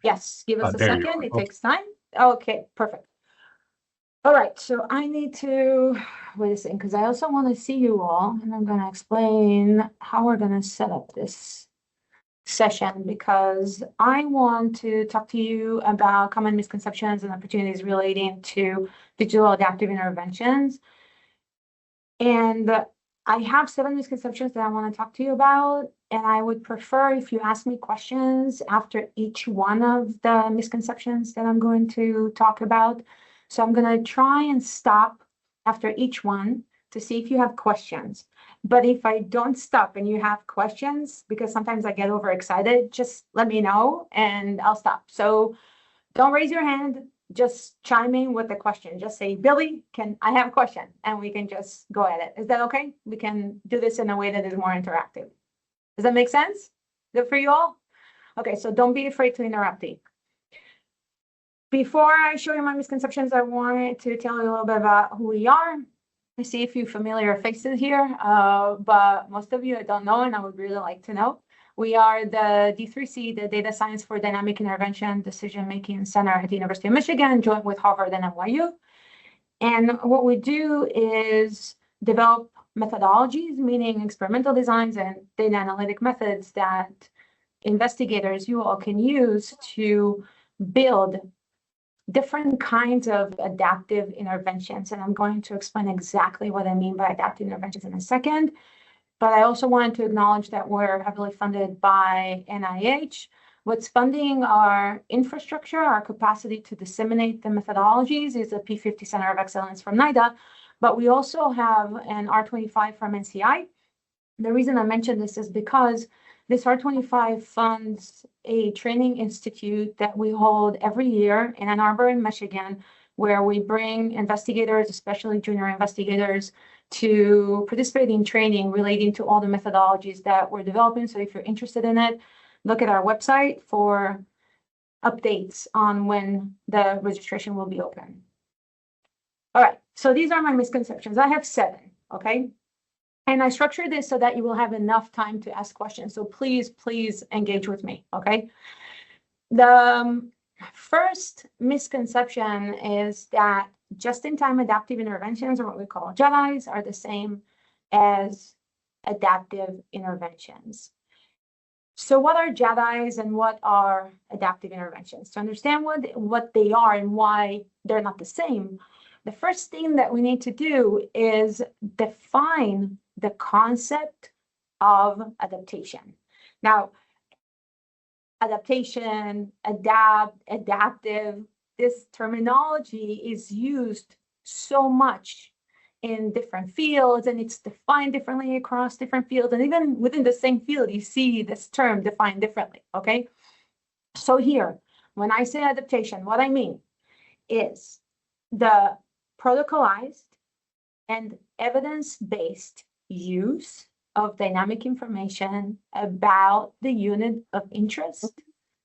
Yes, give us a There you second. are. It Okay. takes time. Okay, perfect. All right, so I need to wait a second because I also want to see you all, and I'm going to explain how we're going to set up this session because I want to talk to you about common misconceptions and opportunities relating to digital adaptive interventions. And I have 7 misconceptions that I want to talk to you about. And I would prefer if you ask me questions after each one of the misconceptions that I'm going to talk about. So I'm going to try and stop after each one to see if you have questions. But if I don't stop and you have questions, because sometimes I get overexcited, just let me know and I'll stop. So don't raise your hand. Just chime in with the question. Just say, Billy, I have a question? And we can just go at it. Is that okay? We can do this in a way that is more interactive. Does that make sense? Good for you all? Okay, so don't be afraid to interrupt me. Before I show you my misconceptions, I wanted to tell you a little bit about who we are. I see a few familiar faces here, but most of you I don't know, and I would really like to know. We are the D3C, the Data Science for Dynamic Intervention Decision Making Center at the University of Michigan, joined with Harvard and NYU. And what we do is develop methodologies, meaning experimental designs and data analytic methods that investigators, you all, can use to build different kinds of adaptive interventions. And I'm going to explain exactly what I mean by adaptive interventions in a second. But I also wanted to acknowledge that we're heavily funded by NIH. What's funding our infrastructure, our capacity to disseminate the methodologies, is a P50 Center of Excellence from NIDA. But we also have an R25 from NCI. The reason I mention this is because this R25 funds a training institute that we hold every year in Ann Arbor in Michigan, where we bring investigators, especially junior investigators, to participate in training relating to all the methodologies that we're developing. So if you're interested in it, look at our website for updates on when the registration will be open. All right, so these are my misconceptions. I have 7, okay? And I structured this so that you will have enough time to ask questions. So please, please engage with me, okay? The first misconception is that just-in-time adaptive interventions, or what we call JITAIs, are the same as adaptive interventions. So what are JITAIs and what are adaptive interventions? To understand what they are and why they're not the same, the first thing that we need to do is define the concept of adaptation. Now, adaptation, adaptive, this terminology is used so much in different fields, and it's defined differently across different fields. And even within the same field, you see this term defined differently, okay? So here, when I say adaptation, what I mean is the protocolized and evidence-based use of dynamic information about the unit of interest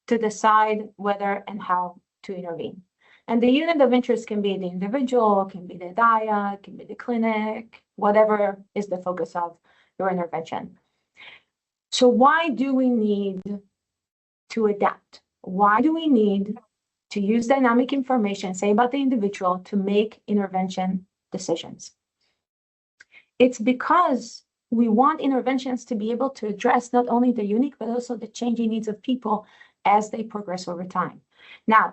to decide whether and how to intervene. And the unit of interest can be the individual, can be the DIA, can be the clinic, whatever is the focus of your intervention. So why do we need to adapt? Why do we need to use dynamic information, say about the individual, to make intervention decisions? It's because we want interventions to be able to address not only the unique, but also the changing needs of people as they progress over time. Now,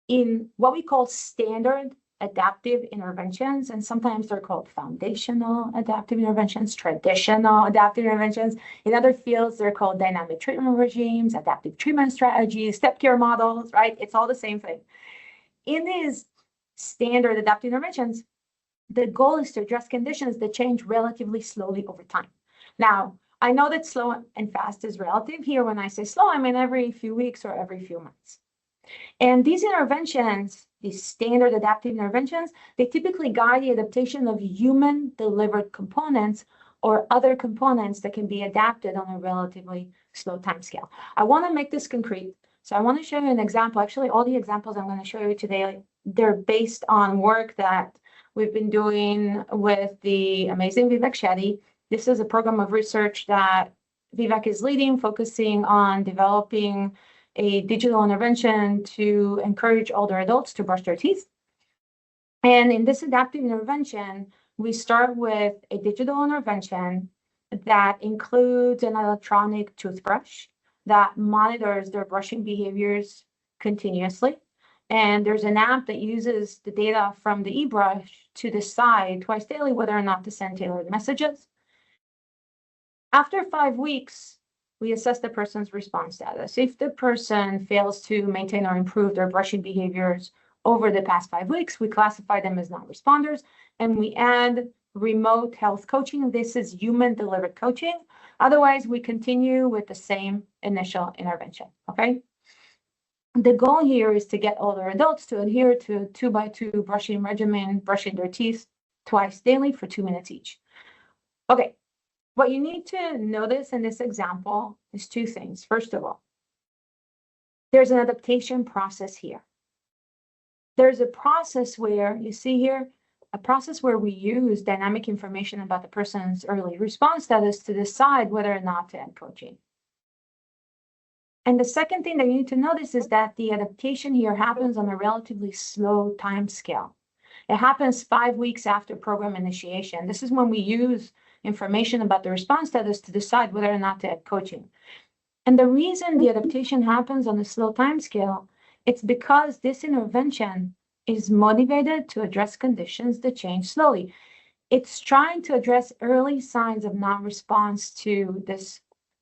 in what we call standard adaptive interventions, and sometimes they're called foundational adaptive interventions, traditional adaptive interventions. In other fields, they're called dynamic treatment regimes, adaptive treatment strategies, step care models, right? It's all the same thing. In these standard adaptive interventions, the goal is to address conditions that change relatively slowly over time. Now, I know that slow and fast is relative. Here, when I say slow, I mean every few weeks or every few months. And these interventions, these standard adaptive interventions, they typically guide the adaptation of human-delivered components or other components that can be adapted on a relatively slow timescale. I want to make this concrete. So I want to show you an example. Actually, all the examples I'm going to show you today, they're based on work that we've been doing with the amazing Vivek Shetty. This is a program of research that Vivek is leading, focusing on developing a digital intervention to encourage older adults to brush their teeth. And in this adaptive intervention, we start with a digital intervention that includes an electronic toothbrush that monitors their brushing behaviors continuously. And there's an app that uses the data from the eBrush to decide twice daily whether or not to send tailored messages. After 5 weeks, we assess the person's response status. If the person fails to maintain or improve their brushing behaviors over the past 5 weeks, we classify them as non-responders, and we add remote health coaching. This is human-delivered coaching. Otherwise, we continue with the same initial intervention, okay? The goal here is to get older adults to adhere to a 2x2 brushing regimen, brushing their teeth twice daily for 2 minutes each. Okay, what you need to notice in this example is 2 things. First of all, there's an adaptation process here. There's a process where, you see here, a process where we use dynamic information about the person's early response status to decide whether or not to end coaching. And the second thing that you need to notice is that the adaptation here happens on a relatively slow time scale. It happens 5 weeks after program initiation. This is when we use information about the response status to decide whether or not to add coaching. And the reason the adaptation happens on a slow time scale, it's because this intervention is motivated to address conditions that change slowly. It's trying to address early signs of non-response to this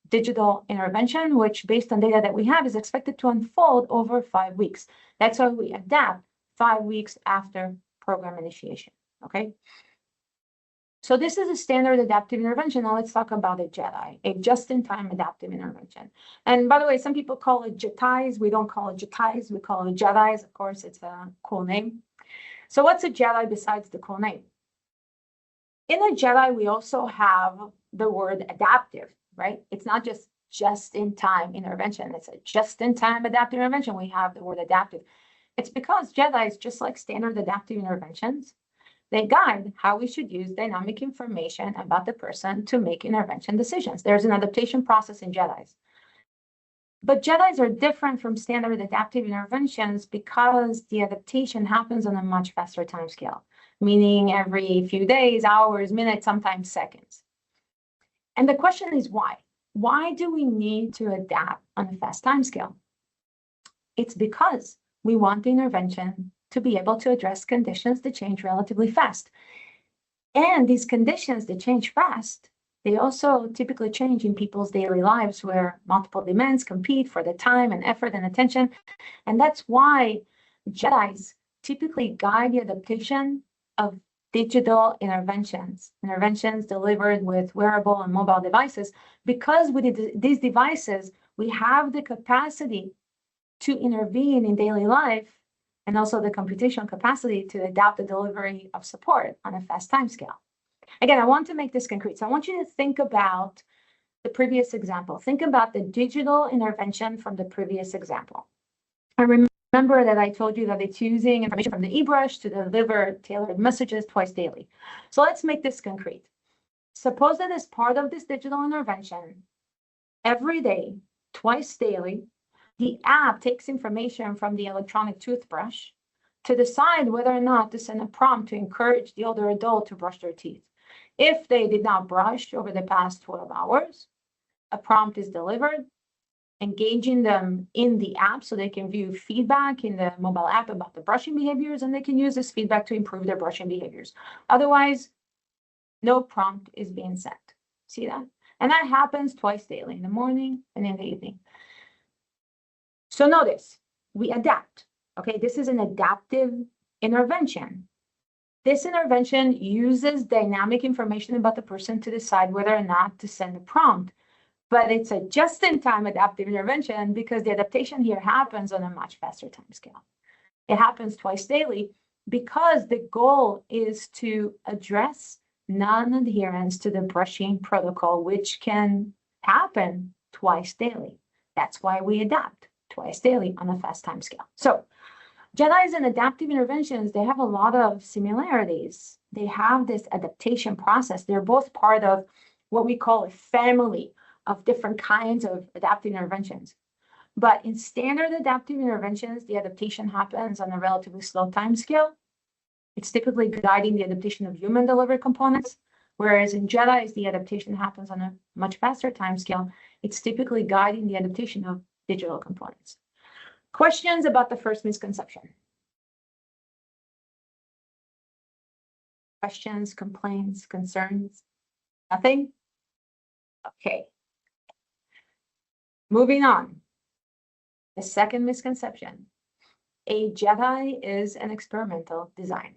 digital intervention, which based on data that we have is expected to unfold over 5 weeks. That's why we adapt 5 weeks after program initiation, okay? So this is a standard adaptive intervention. Now let's talk about a JITAI, a just-in-time adaptive intervention. And by the way, some people call it JITAIs. We don't call it JITAIs, we call it JITAIs. Of course, it's a cool name. So what's a JITAI besides the cool name? In a JITAI, we also have the word adaptive, right? It's not just-in-time intervention. It's a just-in-time adaptive intervention. We have the word adaptive. It's because JITAIs, just like standard adaptive interventions, they guide how we should use dynamic information about the person to make intervention decisions. There's an adaptation process in JITAIs. But JITAIs are different from standard adaptive interventions because the adaptation happens on a much faster time scale, meaning every few days, hours, minutes, sometimes seconds. And the question is why? Why do we need to adapt on a fast time scale? It's because we want the intervention to be able to address conditions that change relatively fast. And these conditions that change fast, they also typically change in people's daily lives where multiple demands compete for the time and effort and attention. And that's why JITAIs typically guide the adaptation of digital interventions delivered with wearable and mobile devices, because with these devices, we have the capacity to intervene in daily life and also the computational capacity to adapt the delivery of support on a fast time scale. Again, I want to make this concrete. So I want you to think about the previous example. Think about the digital intervention from the previous example. And remember that I told you that it's using information from the eBrush to deliver tailored messages twice daily. So let's make this concrete. Suppose that as part of this digital intervention, every day, twice daily, the app takes information from the electronic toothbrush to decide whether or not to send a prompt to encourage the older adult to brush their teeth. If they did not brush over the past 12 hours, a prompt is delivered, engaging them in the app so they can view feedback in the mobile app about the brushing behaviors, and they can use this feedback to improve their brushing behaviors. Otherwise, no prompt is being sent. See that? And that happens twice daily, in the morning and in the evening. So notice, we adapt, okay? This is an adaptive intervention. This intervention uses dynamic information about the person to decide whether or not to send a prompt, but it's a just-in-time adaptive intervention because the adaptation here happens on a much faster time scale. It happens twice daily because the goal is to address non-adherence to the brushing protocol, which can happen twice daily. That's why we adapt twice daily on a fast time scale. So JITAIs and adaptive interventions, they have a lot of similarities. They have this adaptation process. They're both part of what we call a family of different kinds of adaptive interventions. But in standard adaptive interventions, the adaptation happens on a relatively slow time scale. It's typically guiding the adaptation of human delivery components, whereas in JITAI, the adaptation happens on a much faster time scale. It's typically guiding the adaptation of digital components. Questions about the first misconception? Questions, complaints, concerns? Nothing? Okay. Moving on. The second misconception. A JITAI is an experimental design.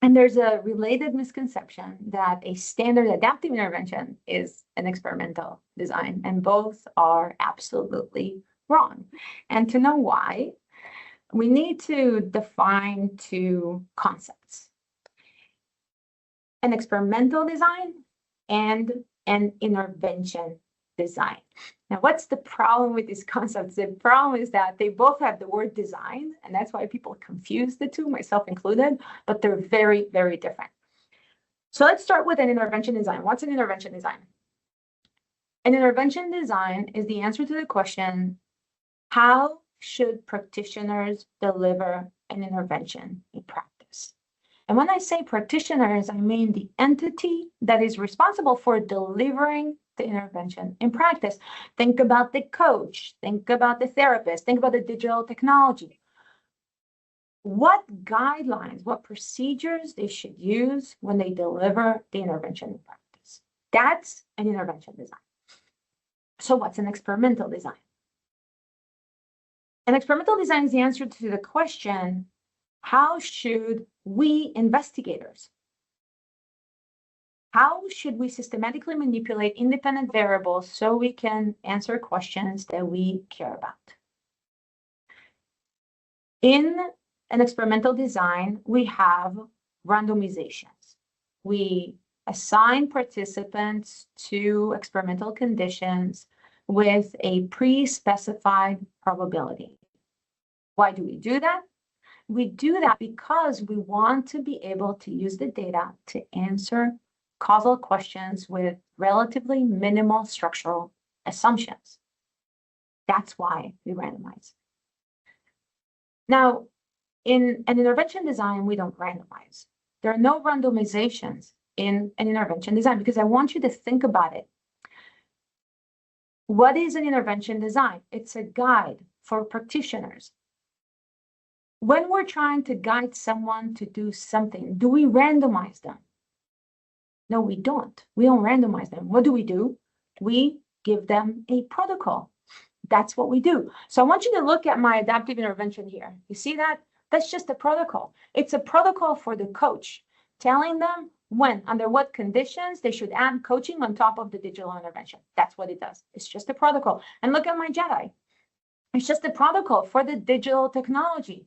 And there's a related misconception that a standard adaptive intervention is an experimental design, and both are absolutely wrong. And to know why, we need to define two concepts: an experimental design and an intervention design. Now, what's the problem with these concepts? The problem is that they both have the word design, and that's why people confuse the two, myself included, but they're very, very different. So let's start with an intervention design. What's an intervention design? An intervention design is the answer to the question, how should practitioners deliver an intervention in practice? And when I say practitioners, I mean the entity that is responsible for delivering the intervention in practice. Think about the coach, think about the therapist, think about the digital technology. What guidelines, what procedures they should use when they deliver the intervention in practice. That's an intervention design. So what's an experimental design? An experimental design is the answer to the question, how should we investigators, how should we systematically manipulate independent variables so we can answer questions that we care about? In an experimental design, we have randomizations. We assign participants to experimental conditions with a pre-specified probability. Why do we do that? We do that because we want to be able to use the data to answer causal questions with relatively minimal structural assumptions. That's why we randomize. Now, in an intervention design, we don't randomize. There are no randomizations in an intervention design because I want you to think about it. What is an intervention design? It's a guide for practitioners. When we're trying to guide someone to do something, do we randomize them? No, we don't. We don't randomize them. What do? We give them a protocol. That's what we do. So I want you to look at my adaptive intervention here. You see that? That's just a protocol. It's a protocol for the coach, telling them when, under what conditions they should add coaching on top of the digital intervention. That's what it does. It's just a protocol. And look at my JITAI. It's just a protocol for the digital technology.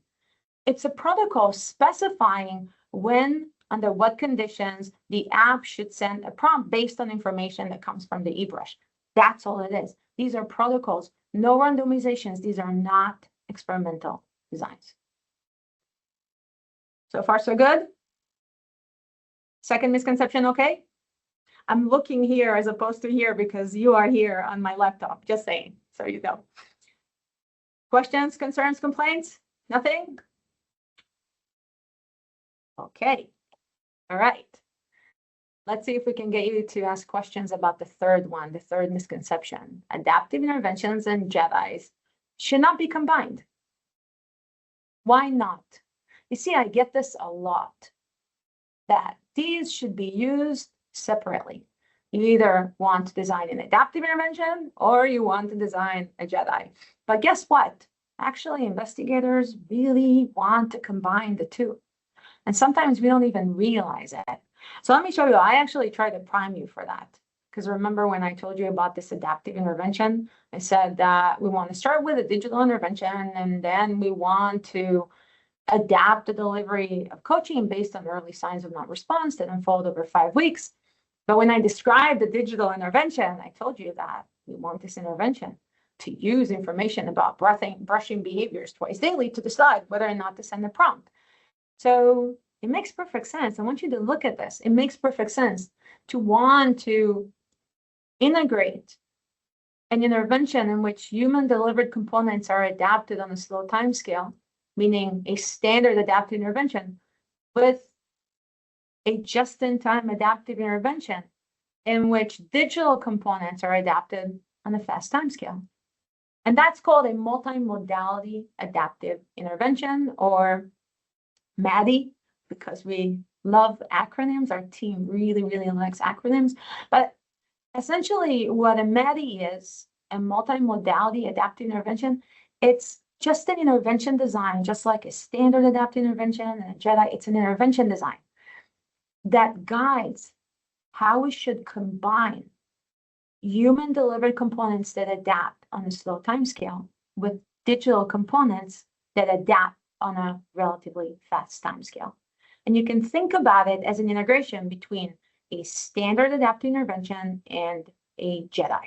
It's a protocol specifying when, under what conditions, the app should send a prompt based on information that comes from the eBrush. That's all it is. These are protocols, no randomizations. These are not experimental designs. So far, so good? Second misconception, okay? I'm looking here as opposed to here because you are here on my laptop, just saying, so you know. Questions, concerns, complaints? Nothing? Okay, all right. Let's see if we can get you to ask questions about the third one, the third misconception. Adaptive interventions and JITAIs should not be combined. Why not? You see, I get this a lot, that these should be used separately. You either want to design an adaptive intervention or you want to design a JITAI. But guess what? Actually, investigators really want to combine the two. And sometimes we don't even realize it. So let me show you. I actually try to prime you for that. Because remember when I told you about this adaptive intervention, I said that we want to start with a digital intervention and then we want to adapt the delivery of coaching based on early signs of non-response that unfold over 5 weeks. But when I described the digital intervention, I told you that we want this intervention to use information about brushing behaviors twice daily to decide whether or not to send a prompt. So it makes perfect sense. I want you to look at this. It makes perfect sense to want to integrate an intervention in which human-delivered components are adapted on a slow timescale, meaning a standard adaptive intervention, with a just-in-time adaptive intervention in which digital components are adapted on a fast timescale. And that's called a multimodality adaptive intervention, or MADI, because we love acronyms. Our team really, really likes acronyms. But essentially, what a MADI is, a multimodality adaptive intervention, it's just an intervention design, just like a standard adaptive intervention and a JITAI. It's an intervention design that guides how we should combine human-delivered components that adapt on a slow timescale with digital components that adapt on a relatively fast timescale. And you can think about it as an integration between a standard adaptive intervention and a JITAI.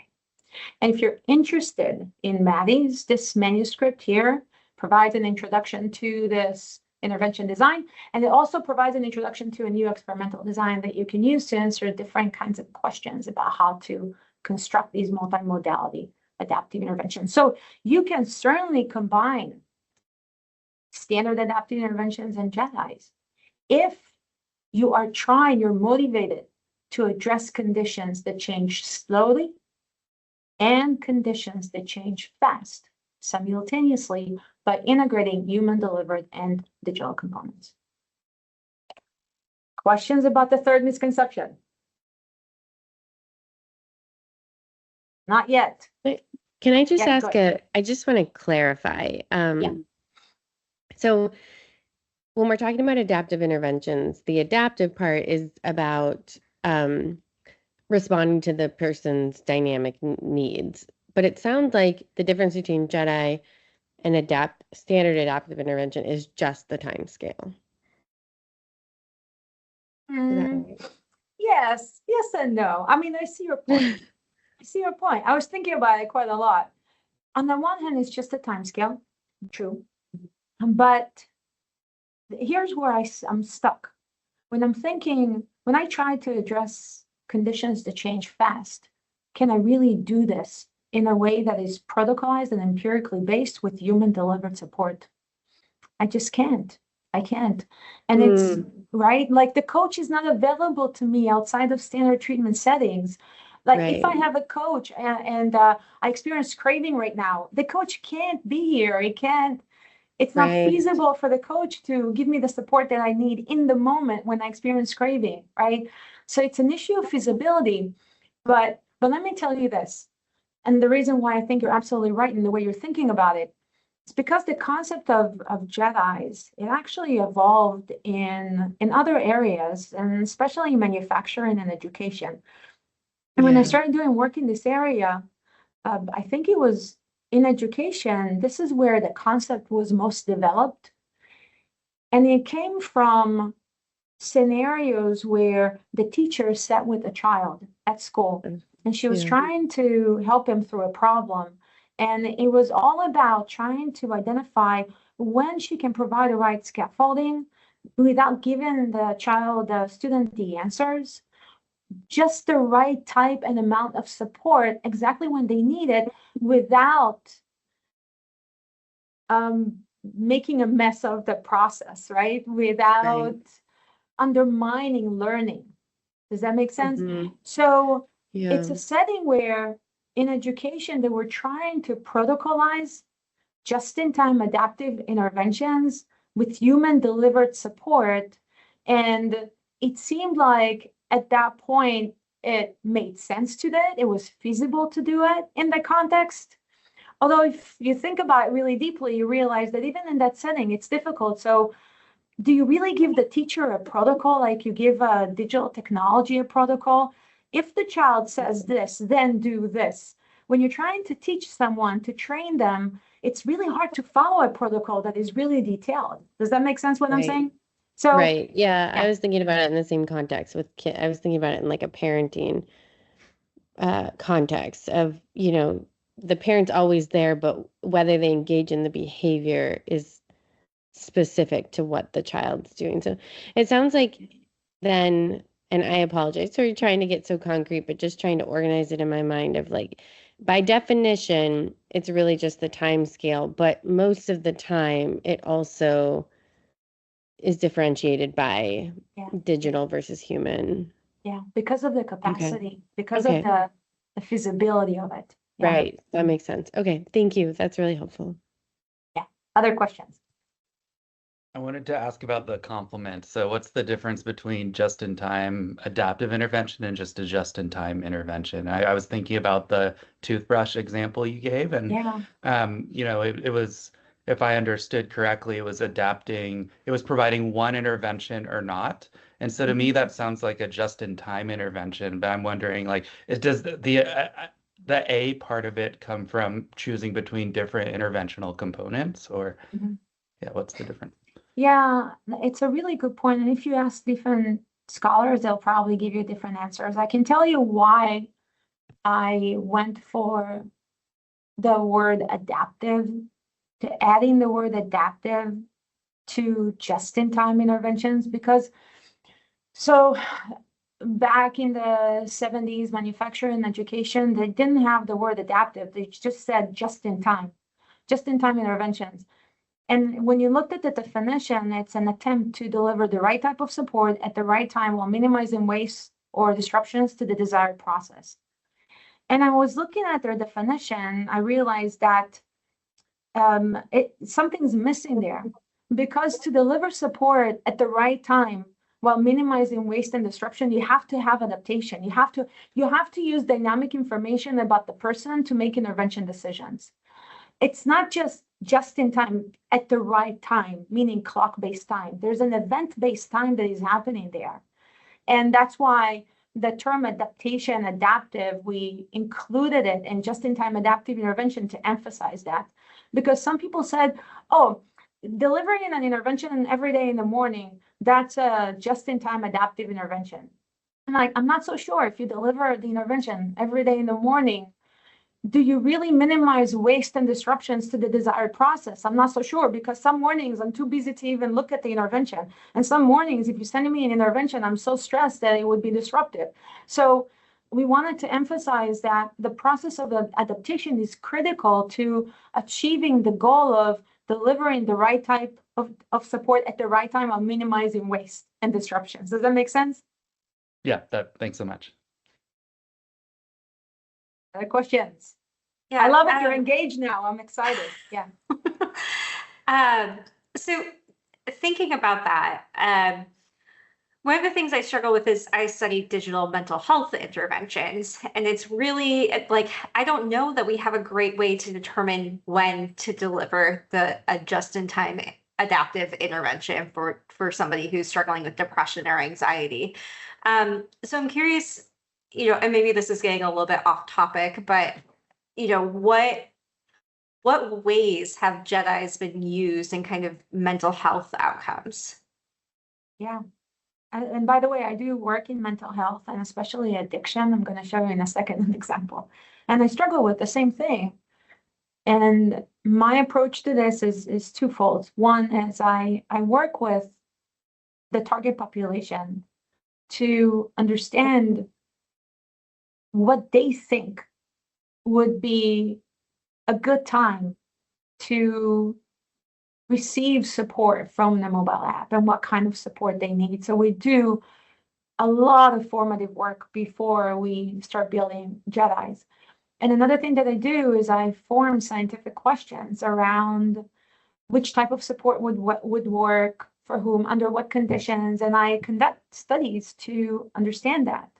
And if you're interested in MADIs, this manuscript here provides an introduction to this intervention design, and it also provides an introduction to a new experimental design that you can use to answer different kinds of questions about how to construct these multimodality adaptive interventions. So you can certainly combine standard adaptive interventions and JITAIs if you are trying, you're motivated to address conditions that change slowly and conditions that change fast simultaneously by integrating human-delivered and digital components. Questions about the third misconception? Not yet. Can I just ask I just want to clarify. So when we're talking about adaptive interventions, the adaptive part is about responding to the person's dynamic needs. But it sounds like the difference between JITAI and standard adaptive intervention is just the time scale. Right? Yes and no. I mean, I see your point. I was thinking about it quite a lot. On the one hand, it's just a time scale, true. But here's where I'm stuck. When I try to address conditions that change fast, can I really do this in a way that is protocolized and empirically based with human-delivered support? I just can't. I can't. And it's right, like the coach is not available to me outside of standard treatment settings. Like if I have a coach and I experience craving right now, the coach can't be here. It's not feasible for the coach to give me the support that I need in the moment when I experience craving, right? So it's an issue of feasibility. But let me tell you this, and the reason why I think you're absolutely right in the way you're thinking about it, it's because the concept of JITAIs, it actually evolved in other areas, and especially in manufacturing and education. And when I started doing work in this area, I think it was in education, this is where the concept was most developed. And it came from scenarios where the teacher sat with a child at school and she was trying to help him through a problem. And it was all about trying to identify when she can provide the right scaffolding without giving the student the answers, just the right type and amount of support exactly when they need it without making a mess of the process, right? Without undermining learning. Does that make sense? So it's a setting where in education, they were trying to protocolize just-in-time adaptive interventions with human-delivered support. And it seemed like at that point, it made sense to that. It was feasible to do it in the context. Although if you think about it really deeply, you realize that even in that setting, it's difficult. So do you really give the teacher a protocol like you give a digital technology a protocol? If the child says this, then do this. When you're trying to teach someone, to train them, it's really hard to follow a protocol that is really detailed. Does that make sense what I'm saying? So yeah, I was thinking about it in the same context with kids. I was thinking about it in like a parenting context of, the parent's always there, but whether they engage in the behavior is specific to what the child's doing. So it sounds like then and I apologize for trying to get so concrete, but just trying to organize it in my mind of like, by definition, it's really just the time scale, but most of the time it also is differentiated by Yeah. digital versus human. Yeah, because of the capacity, because of Okay. the feasibility of it. Yeah. Right. That makes sense. Okay. Thank you. That's really helpful. Yeah. Other questions? I wanted to ask about the complement. So what's the difference between just-in-time adaptive intervention and just a just-in-time intervention? I was thinking about the toothbrush example you gave, and Yeah. it was, if I understood correctly, it was providing one intervention or not. And so to me, that sounds like a just-in-time intervention. But I'm wondering, like, does the A part of it come from choosing between different interventional components, or yeah, what's the difference? Yeah, it's a really good point. And if you ask different scholars, they'll probably give you different answers. I can tell you why I went for the word adaptive, to adding the word adaptive to just-in-time interventions, because so back in the 70s, manufacturing and education, they didn't have the word adaptive. They just said just-in-time interventions. And when you looked at the definition, it's an attempt to deliver the right type of support at the right time while minimizing waste or disruptions to the desired process. And I was looking at their definition, I realized that something's missing there, because to deliver support at the right time while minimizing waste and disruption, you have to have adaptation. You have to use dynamic information about the person to make intervention decisions. It's not just in time at the right time, meaning clock-based time. There's an event-based time that is happening there. And that's why the term adaptation, adaptive, we included it in just-in-time adaptive intervention to emphasize that. Because some people said, oh, delivering an intervention every day in the morning, that's a just-in-time adaptive intervention. And I'm not so sure if you deliver the intervention every day in the morning, do you really minimize waste and disruptions to the desired process? I'm not so sure, because some mornings I'm too busy to even look at the intervention. And some mornings, if you're sending me an intervention, I'm so stressed that it would be disruptive. So we wanted to emphasize that the process of adaptation is critical to achieving the goal of delivering the right type of support at the right time of minimizing waste and disruptions. Does that make sense? Yeah, thanks so much. Other questions? Yeah, I love it. You're engaged now. I'm excited. Yeah. So thinking about that, one of the things I struggle with is I study digital mental health interventions, and it's really like, I don't know that we have a great way to determine when to deliver a just-in-time adaptive intervention for somebody who's struggling with depression or anxiety. So I'm curious, and maybe this is getting a little bit off topic, but what ways have JITAIs been used in kind of mental health outcomes? Yeah. And by the way, I do work in mental health and especially addiction. I'm going to show you in a second an example. And I struggle with the same thing. And my approach to this is twofold. One is I work with the target population to understand what they think would be a good time to receive support from the mobile app and what kind of support they need. So we do a lot of formative work before we start building JITAIs. And another thing that I do is I form scientific questions around which type of support would work for whom, under what conditions, and I conduct studies to understand that.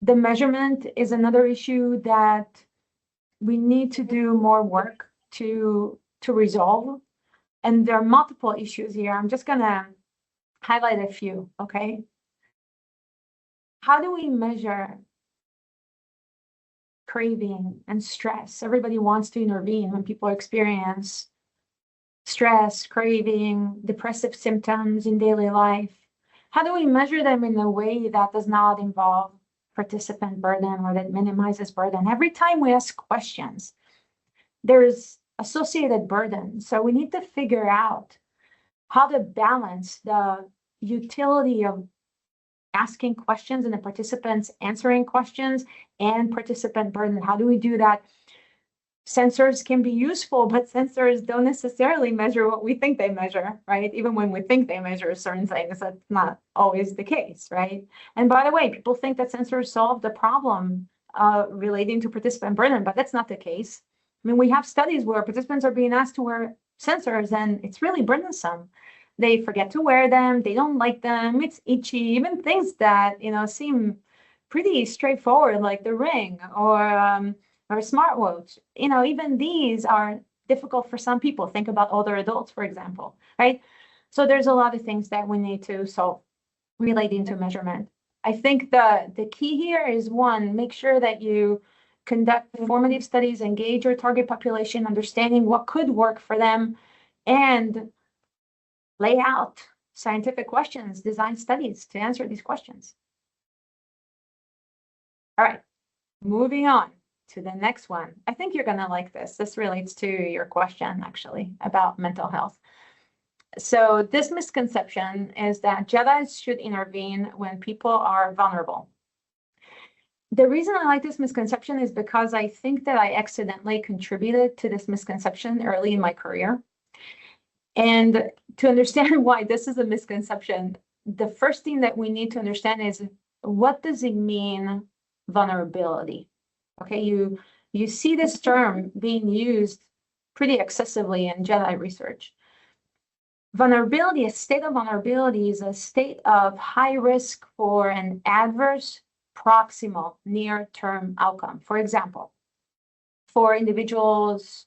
The measurement is another issue that we need to do more work to resolve. And there are multiple issues here. I'm just going to highlight a few, okay? How do we measure craving and stress? Everybody wants to intervene when people experience stress, craving, depressive symptoms in daily life. How do we measure them in a way that does not involve participant burden or that minimizes burden? Every time we ask questions, there's associated burden. So we need to figure out how to balance the utility of asking questions and the participants answering questions, and participant burden. How do we do that? Sensors can be useful, but sensors don't necessarily measure what we think they measure, right? Even when we think they measure certain things, that's not always the case, right? And by the way, people think that sensors solve the problem relating to participant burden, but that's not the case. I mean, we have studies where participants are being asked to wear sensors, and it's really burdensome. They forget to wear them, they don't like them, it's itchy, even things that, you know, seem pretty straightforward, like the ring or a smartwatch. You know, even these are difficult for some people. Think about older adults, for example, right? So there's a lot of things that we need to solve relating to measurement. I think the key here is, one, make sure that you conduct formative studies, engage your target population, understanding what could work for them, and lay out scientific questions, design studies to answer these questions. All right, moving on to the next one. I think you're going to like this. This relates to your question, actually, about mental health. So this misconception is that JITAIs should intervene when people are vulnerable. The reason I like this misconception is because I think that I accidentally contributed to this misconception early in my career. And to understand why this is a misconception, the first thing that we need to understand is, what does it mean, vulnerability? Okay, you see this term being used pretty excessively in JITAI research. Vulnerability, a state of vulnerability, is a state of high risk for an adverse proximal near-term outcome. For example, for individuals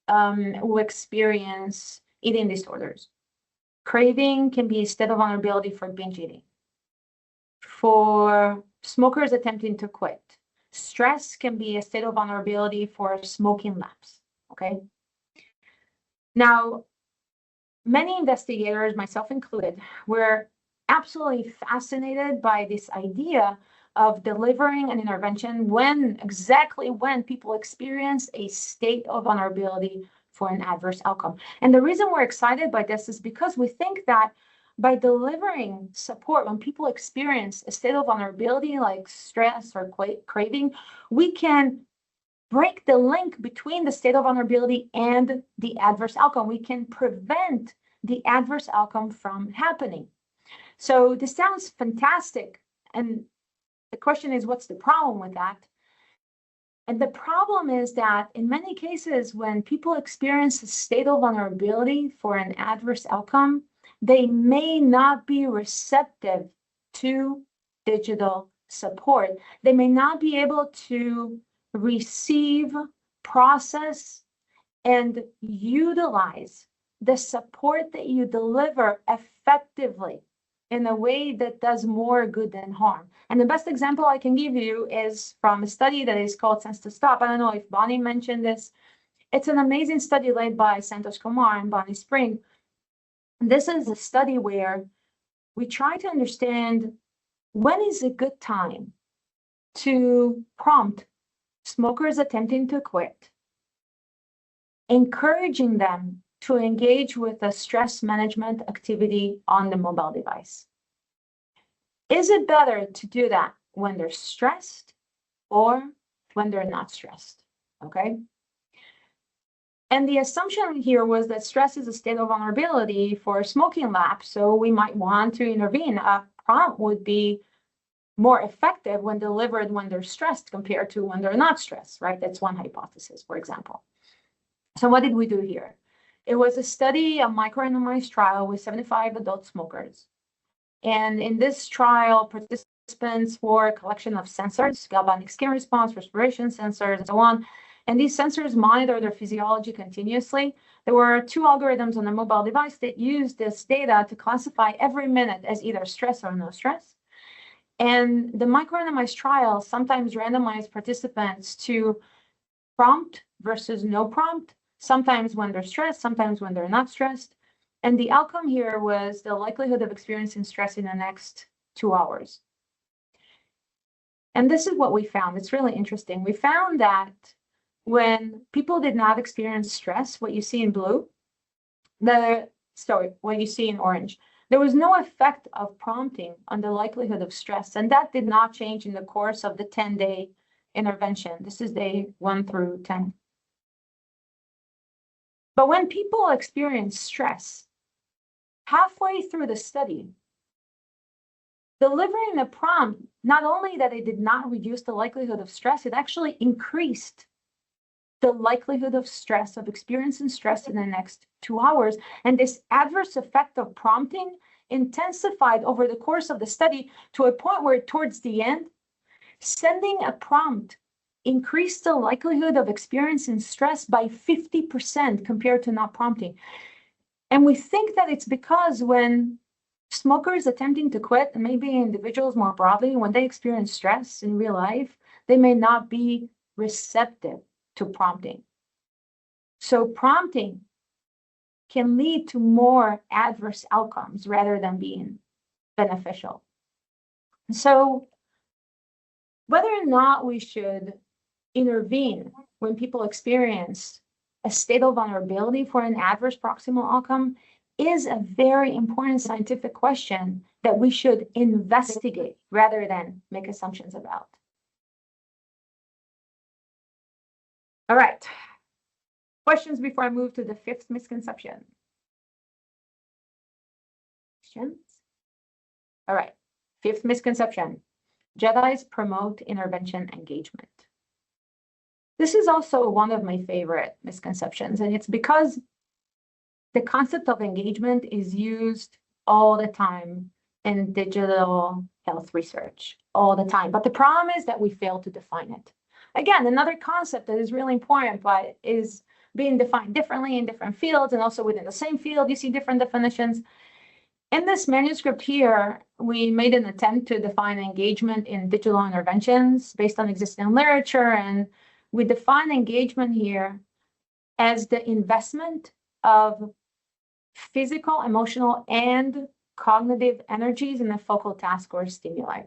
who experience eating disorders, craving can be a state of vulnerability for binge eating. For smokers attempting to quit, stress can be a state of vulnerability for smoking lapse, okay? Now, many investigators, myself included, were absolutely fascinated by this idea of delivering an intervention exactly when people experience a state of vulnerability for an adverse outcome. And the reason we're excited by this is because we think that by delivering support when people experience a state of vulnerability like stress or craving, we can break the link between the state of vulnerability and the adverse outcome. We can prevent the adverse outcome from happening. So this sounds fantastic. And the question is, what's the problem with that? And the problem is that in many cases, when people experience a state of vulnerability for an adverse outcome, they may not be receptive to digital support. They may not be able to receive, process, and utilize the support that you deliver effectively in a way that does more good than harm. And the best example I can give you is from a study that is called Sense to Stop. I don't know if Bonnie mentioned this. It's an amazing study led by Santosh Kumar and Bonnie Spring. This is a study where we try to understand when is a good time to prompt smokers attempting to quit, encouraging them to engage with a stress management activity on the mobile device. Is it better to do that when they're stressed or when they're not stressed? Okay. And the assumption here was that stress is a state of vulnerability for a smoking lapse, so we might want to intervene. A prompt would be more effective when delivered when they're stressed compared to when they're not stressed, right? That's one hypothesis, for example. So what did we do here? It was a study, a micro-randomized trial with 75 adult smokers. And in this trial, participants wore a collection of sensors, galvanic skin response, respiration sensors, and so on. And these sensors monitor their physiology continuously. There were 2 algorithms on the mobile device that used this data to classify every minute as either stress or no stress. And the micro-randomized trial sometimes randomized participants to prompt versus no prompt, sometimes when they're stressed, sometimes when they're not stressed. And the outcome here was the likelihood of experiencing stress in the next 2 hours. And this is what we found. It's really interesting. We found that when people did not experience stress, what you see in blue, what you see in orange, There was no effect of prompting on the likelihood of stress, and that did not change in the course of the 10-day intervention. This is day 1 through 10. But when people experience stress, halfway through the study, delivering a prompt, not only that it did not reduce the likelihood of stress, it actually increased the likelihood of stress, of experiencing stress in the next 2 hours. And this adverse effect of prompting intensified over the course of the study to a point where towards the end, sending a prompt increased the likelihood of experiencing stress by 50% compared to not prompting. And we think that it's because when smokers attempting to quit, and maybe individuals more broadly, when they experience stress in real life, they may not be receptive to prompting. So prompting can lead to more adverse outcomes rather than being beneficial. So whether or not we should intervene when people experience a state of vulnerability for an adverse proximal outcome is a very important scientific question that we should investigate rather than make assumptions about. All right. Questions before I move to the 5th misconception? Questions? All right. 5th misconception. JITAIs promote intervention engagement. This is also one of my favorite misconceptions, and it's because the concept of engagement is used all the time in digital health research, all the time. But the problem is that we fail to define it. Again, another concept that is really important, but is being defined differently in different fields, and also within the same field, you see different definitions. In this manuscript here, we made an attempt to define engagement in digital interventions based on existing literature, and we define engagement here as the investment of physical, emotional, and cognitive energies in a focal task or stimuli.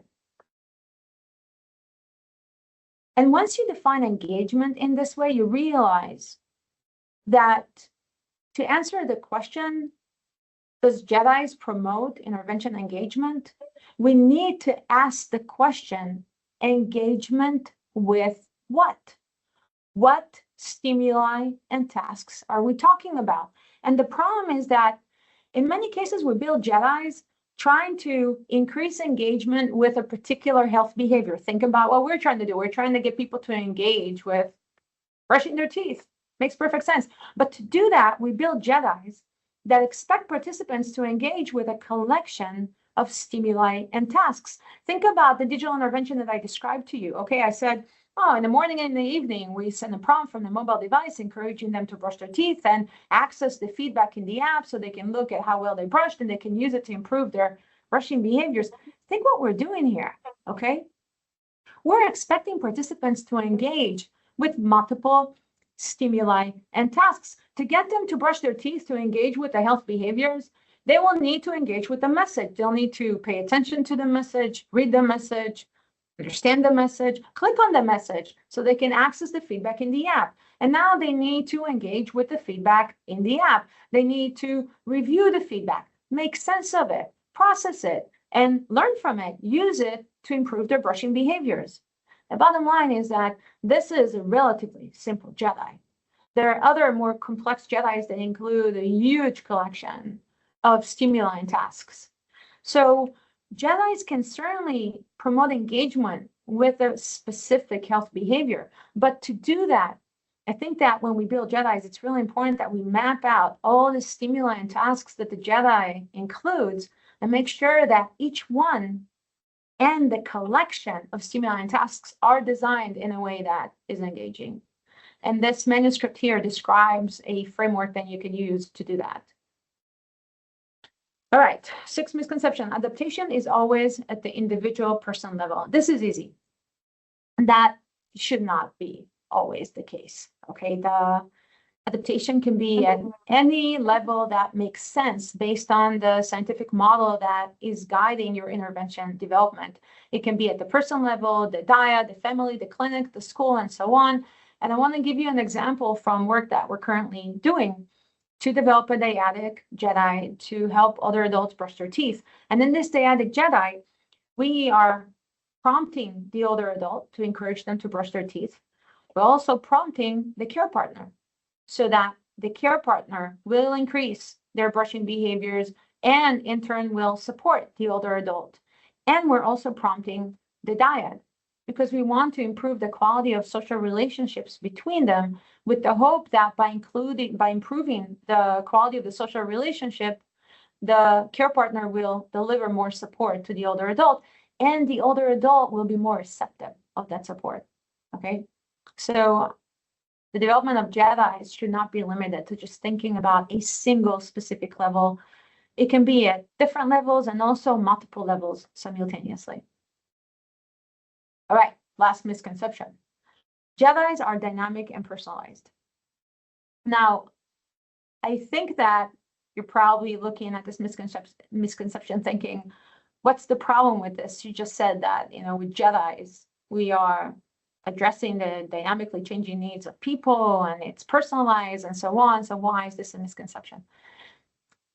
And once you define engagement in this way, you realize that to answer the question, does JITAIs promote intervention engagement? We need to ask the question, engagement with what? What stimuli and tasks are we talking about? And the problem is that in many cases, we build JITAIs trying to increase engagement with a particular health behavior. Think about what we're trying to do. We're trying to get people to engage with brushing their teeth. Makes perfect sense. But to do that, we build JITAIs that expect participants to engage with a collection of stimuli and tasks. Think about the digital intervention that I described to you. Okay, I said, oh, in the morning and in the evening, we send a prompt from the mobile device encouraging them to brush their teeth and access the feedback in the app so they can look at how well they brushed and they can use it to improve their brushing behaviors. Think what we're doing here, okay? We're expecting participants to engage with multiple stimuli and tasks. To get them to brush their teeth, to engage with the health behaviors, they will need to engage with the message. They'll need to pay attention to the message, read the message, understand the message, click on the message so they can access the feedback in the app. And now they need to engage with the feedback in the app. They need to review the feedback, make sense of it, process it, and learn from it, use it to improve their brushing behaviors. The bottom line is that this is a relatively simple JITAI. There are other more complex JITAIs that include a huge collection of stimuli and tasks. So JITAIs can certainly promote engagement with a specific health behavior. But to do that, I think that when we build JITAIs, it's really important that we map out all the stimuli and tasks that the JITAI includes and make sure that each one and the collection of stimuli and tasks are designed in a way that is engaging. And this manuscript here describes a framework that you can use to do that. All right, 6th misconception. Adaptation is always at the individual person level. This is easy. That should not be always the case, okay? The adaptation can be at any level that makes sense based on the scientific model that is guiding your intervention development. It can be at the person level, the diet, the family, the clinic, the school, and so on. And I want to give you an example from work that we're currently doing. to develop a dyadic JITAI to help other adults brush their teeth. And in this dyadic JITAI, we are prompting the older adult to encourage them to brush their teeth. We're also prompting the care partner so that the care partner will increase their brushing behaviors and in turn will support the older adult. And we're also prompting the dyad because we want to improve the quality of social relationships between them with the hope that by improving the quality of the social relationship, the care partner will deliver more support to the older adult and the older adult will be more receptive of that support. Okay, so the development of JITAIs should not be limited to just thinking about a single specific level. It can be at different levels and also multiple levels simultaneously. All right, last misconception. JITAIs are dynamic and personalized. Now, I think that you're probably looking at this misconception thinking, what's the problem with this? You just said that, with JITAIs, we are addressing the dynamically changing needs of people and it's personalized and so on. So why is this a misconception?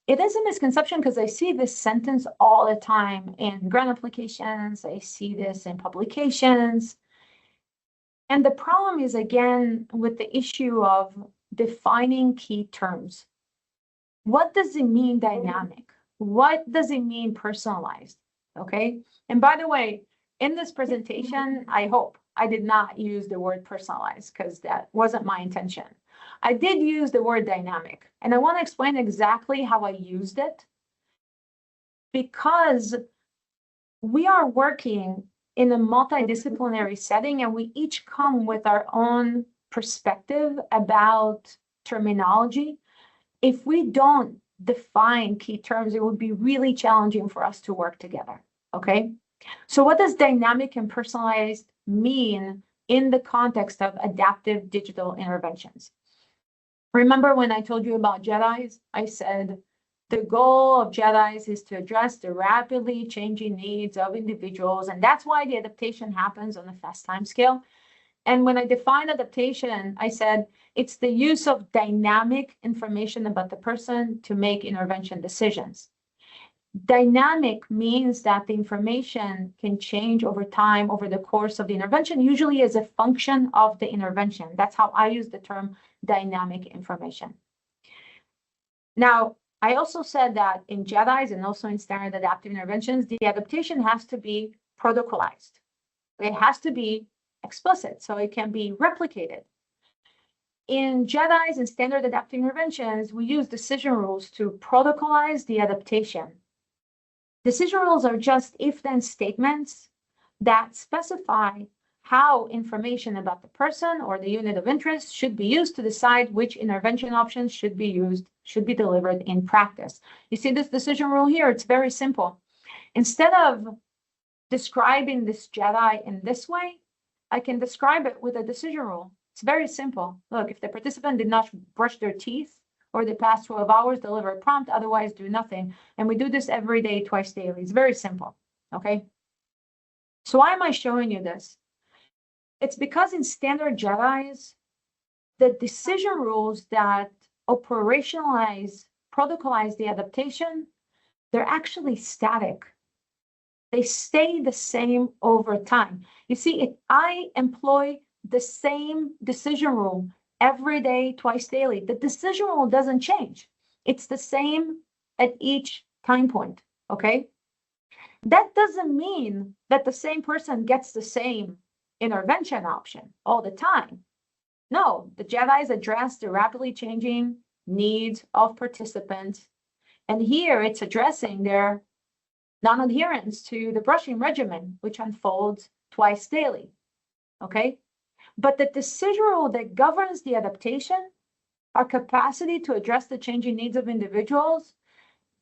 It is a misconception because I see this sentence all the time in grant applications. I see this in publications. And the problem is, again, with the issue of defining key terms. What does it mean dynamic? What does it mean personalized? Okay. And by the way, in this presentation, I hope I did not use the word personalized because that wasn't my intention. I did use the word dynamic, and I want to explain exactly how I used it because we are working in a multidisciplinary setting and we each come with our own perspective about terminology. If we don't define key terms, it would be really challenging for us to work together. Okay. So what does dynamic and personalized mean in the context of adaptive digital interventions? Remember when I told you about JITAIs? I said the goal of JITAIs is to address the rapidly changing needs of individuals, and that's why the adaptation happens on a fast time scale. And when I defined adaptation, I said it's the use of dynamic information about the person to make intervention decisions. Dynamic means that the information can change over time, over the course of the intervention, usually as a function of the intervention. That's how I use the term dynamic information. Now, I also said that in JITAIs and also in standard adaptive interventions, the adaptation has to be protocolized. It has to be explicit, so it can be replicated. In JITAIs and standard adaptive interventions, we use decision rules to protocolize the adaptation. Decision rules are just if-then statements that specify how information about the person or the unit of interest should be used to decide which intervention options should be delivered in practice. You see this decision rule here? It's very simple. Instead of describing this JITAI in this way, I can describe it with a decision rule. It's very simple. Look, if the participant did not brush their teeth or the past 12 hours, deliver a prompt, otherwise do nothing. And we do this every day, twice daily. It's very simple, okay? So why am I showing you this? It's because in standard JITAIs, the decision rules that operationalize, protocolize the adaptation, they're actually static. They stay the same over time. You see, if I employ the same decision rule every day, twice daily, the decision rule doesn't change. It's the same at each time point, okay? That doesn't mean that the same person gets the same intervention option all the time. No, the JITAIs address the rapidly changing needs of participants. And here it's addressing their non-adherence to the brushing regimen, which unfolds twice daily, okay? But the decision rule that governs the adaptation, our capacity to address the changing needs of individuals,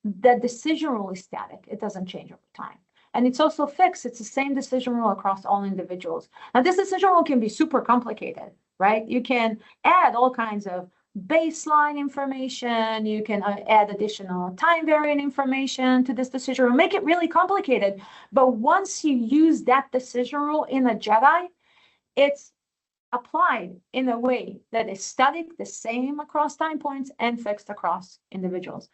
the decision rule is static. It doesn't change over time. And it's also fixed. It's the same decision rule across all individuals. Now, this decision rule can be super complicated, right? You can add all kinds of baseline information. You can add additional time variant information to this decision rule, make it really complicated. But once you use that decision rule in a JITAI, it's applied in a way that is static, the same across time points, and fixed across individuals.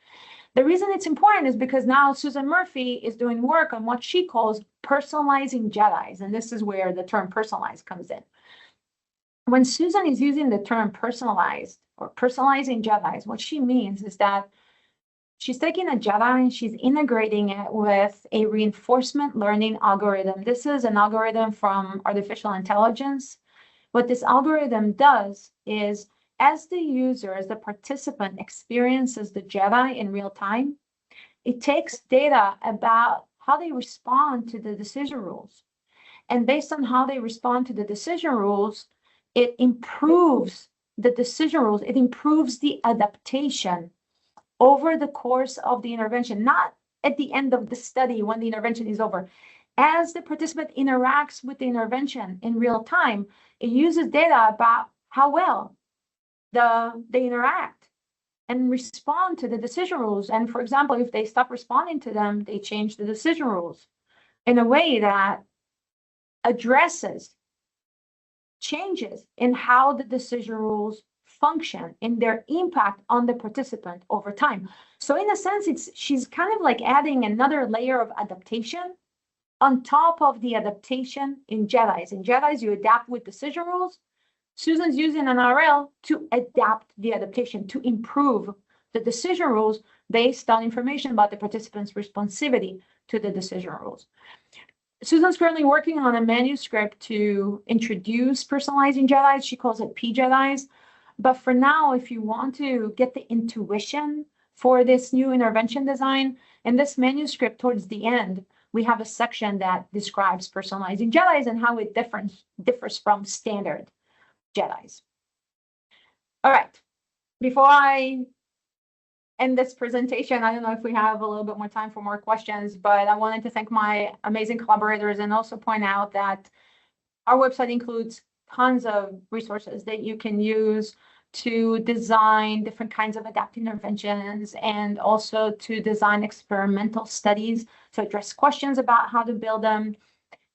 The reason it's important is because now Susan Murphy is doing work on what she calls personalizing JITAIs, and this is where the term personalized comes in. When Susan is using the term personalized or personalizing JITAIs, what she means is that she's taking a JITAI and she's integrating it with a reinforcement learning algorithm. This is an algorithm from artificial intelligence. What this algorithm does is, as the user, as the participant experiences the JITAI in real time, it takes data about how they respond to the decision rules. And based on how they respond to the decision rules, it improves the decision rules. It improves the adaptation over the course of the intervention, not at the end of the study when the intervention is over. As the participant interacts with the intervention in real time, it uses data about how well they interact and respond to the decision rules. And for example, if they stop responding to them, they change the decision rules in a way that addresses changes in how the decision rules function and their impact on the participant over time. So in a sense, she's kind of like adding another layer of adaptation on top of the adaptation in JITAIs. In JITAIs, you adapt with decision rules. Susan's using an RL to adapt the adaptation, to improve the decision rules based on information about the participant's responsivity to the decision rules. Susan's currently working on a manuscript to introduce personalizing JITAIs. She calls it PJITAIs. But for now, if you want to get the intuition for this new intervention design, in this manuscript towards the end, we have a section that describes personalizing JITAIs and how it differs from standard JITAIs. All right, before I end this presentation, I don't know if we have a little bit more time for more questions, but I wanted to thank my amazing collaborators and also point out that our website includes tons of resources that you can use to design different kinds of adaptive interventions and also to design experimental studies to address questions about how to build them.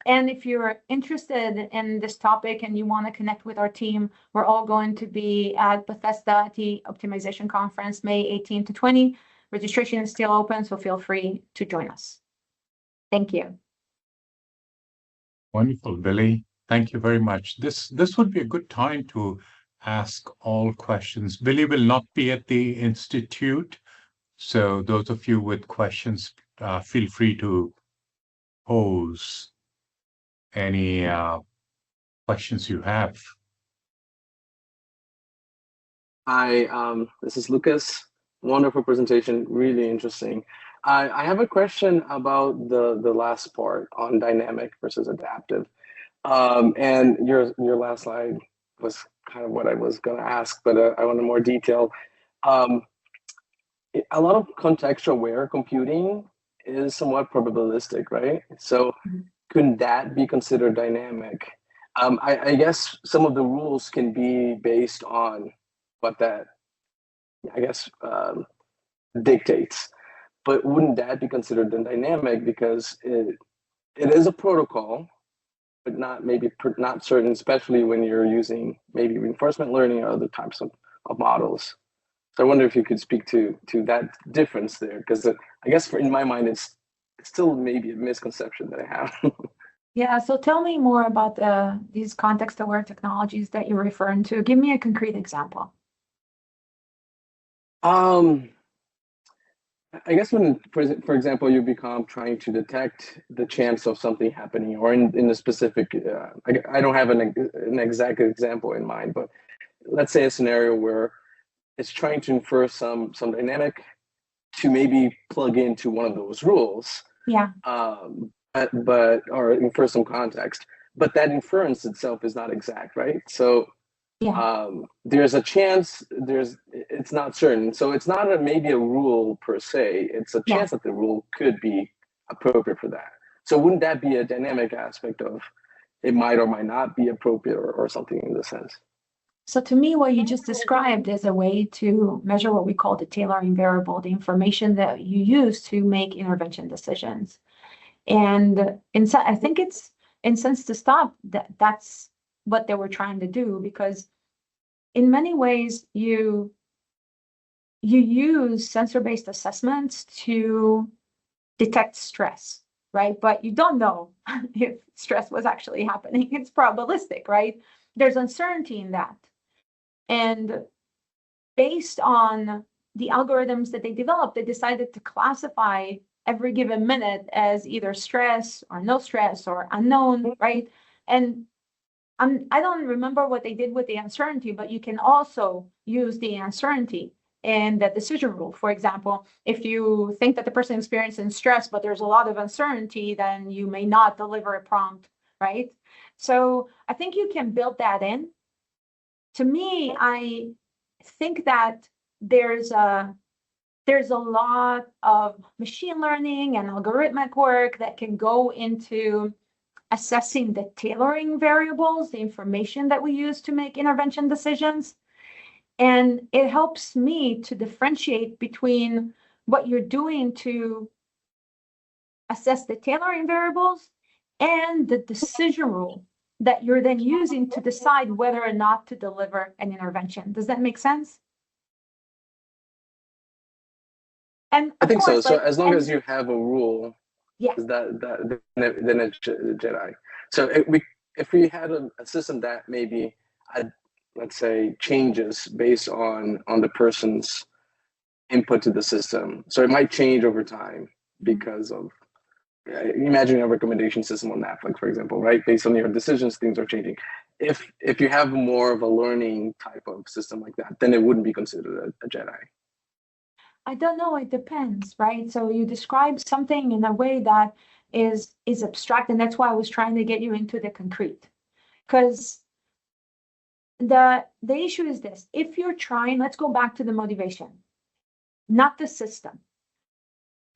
And if you're interested in this topic and you want to connect with our team, we're all going to be at Bethesda at the Optimization Conference, May 18 to 20. Registration is still open, so feel free to join us. Thank you. Wonderful, Billy. Thank you very much. This would be a good time to ask all questions. Billy will not be at the Institute, so those of you with questions, feel free to pose any questions you have. Hi, this is Lucas. Wonderful presentation, really interesting. I have a question about the last part on dynamic versus adaptive. And your last slide was kind of what I was going to ask, but I wanted more detail. A lot of contextual aware computing is somewhat probabilistic, right? So couldn't that be considered dynamic? I guess some of the rules can be based on what that, I guess, dictates. But wouldn't that be considered dynamic because it is a protocol, but not certain, especially when you're using maybe reinforcement learning or other types of models. So I wonder if you could speak to that difference there, because I guess in my mind, it's still maybe a misconception that I have. Yeah, so tell me more about these context-aware technologies that you're referring to. Give me a concrete example. I guess when, for example, you become trying to detect the chance of something happening, or in a specific, I don't have an exact example in mind, but let's say a scenario where it's trying to infer some dynamic to maybe plug into one of those rules. Yeah. Or infer some context, but that inference itself is not exact, right? So yeah. There's a chance, it's not certain. So it's not maybe a rule per se, it's a chance that the rule could be appropriate for that. So wouldn't that be a dynamic aspect of it might or might not be appropriate or something in the sense? So to me, what you just described is a way to measure what we call the tailoring variable, the information that you use to make intervention decisions. And I think it's in Sense to Stop that's what they were trying to do, because in many ways you use sensor-based assessments to detect stress, right? But you don't know if stress was actually happening. It's probabilistic, right? There's uncertainty in that. And based on the algorithms that they developed, they decided to classify every given minute as either stress or no stress or unknown, right? And I don't remember what they did with the uncertainty, but you can also use the uncertainty in the decision rule. For example, if you think that the person is experiencing stress, but there's a lot of uncertainty, then you may not deliver a prompt, right? So I think you can build that in. To me, I think that there's a lot of machine learning and algorithmic work that can go into assessing the tailoring variables, the information that we use to make intervention decisions. And it helps me to differentiate between what you're doing to assess the tailoring variables and the decision rule that you're then using to decide whether or not to deliver an intervention. Does that make sense? And I think course, so. So like, as long as you have a rule, yeah, then it's JITAI. So if we had a system that maybe let's say changes based on the person's input to the system, so it might change over time because of imagine a recommendation system on Netflix, for example, right? Based on your decisions, things are changing. If you have more of a learning type of system like that, then it wouldn't be considered a JITAI. I don't know, it depends, right? So you describe something in a way that is abstract, and that's why I was trying to get you into the concrete. Because the issue is this: if you're trying, let's go back to the motivation, not the system.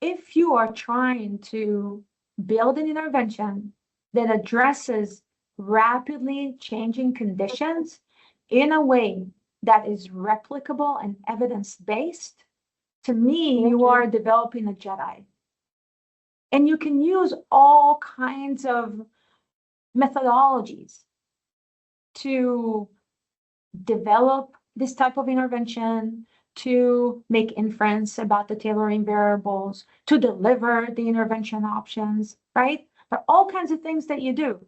If you are trying to build an intervention that addresses rapidly changing conditions in a way that is replicable and evidence-based, to me, you are developing a JITAI. And you can use all kinds of methodologies to develop this type of intervention, to make inference about the tailoring variables, to deliver the intervention options, right? There are all kinds of things that you do.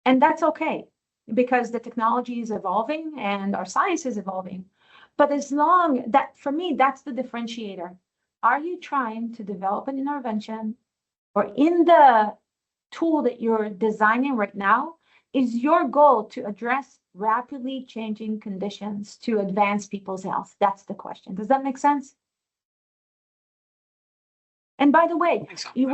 And that's okay, because the technology is evolving and our science is evolving. But as long that, for me, that's the differentiator. Are you trying to develop an intervention, or in the tool that you're designing right now, is your goal to address rapidly changing conditions to advance people's health? That's the question. Does that make sense? And by the way,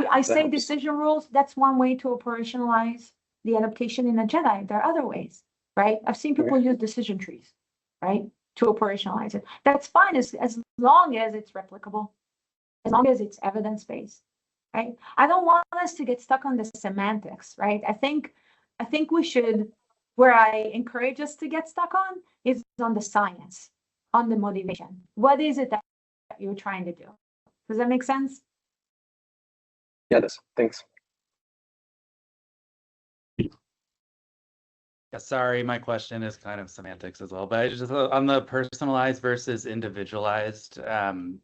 I say decision rules, that's one way to operationalize the adaptation in a JITAI. There are other ways, right? I've seen people use decision trees, right, to operationalize it. That's fine as long as it's replicable, as long as it's evidence-based, right? I don't want us to get stuck on the semantics, right? I think we should, where I encourage us to get stuck on is on the science, on the motivation. What is it that you're trying to do? Does that make sense? Yeah, it does. Thanks. Yeah, sorry, my question is kind of semantics as well, but I just on the personalized versus individualized.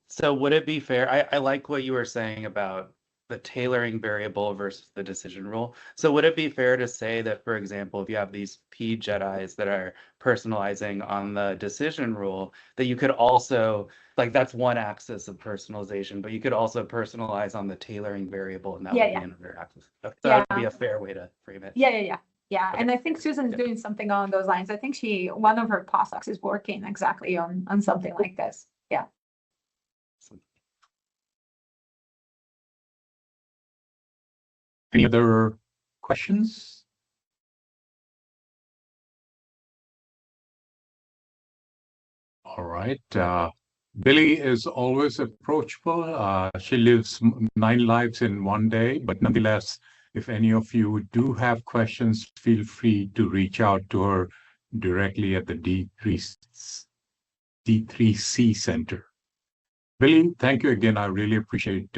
So would it be fair? I like what you were saying about the tailoring variable versus the decision rule. So would it be fair to say that, for example, if you have these P JITAIs that are personalizing on the decision rule, that you could also, like, that's one axis of personalization, but you could also personalize on the tailoring variable, and that would be another axis. So that would be a fair way to frame it. Yeah, okay. And I think Susan's doing something along those lines. I think one of her postdocs is working exactly on something like this. Yeah. Any other questions? All right. Billy is always approachable. She lives 9 lives in one day, but nonetheless, if any of you do have questions, feel free to reach out to her directly at the D3C Center. Billy, thank you again. I really appreciate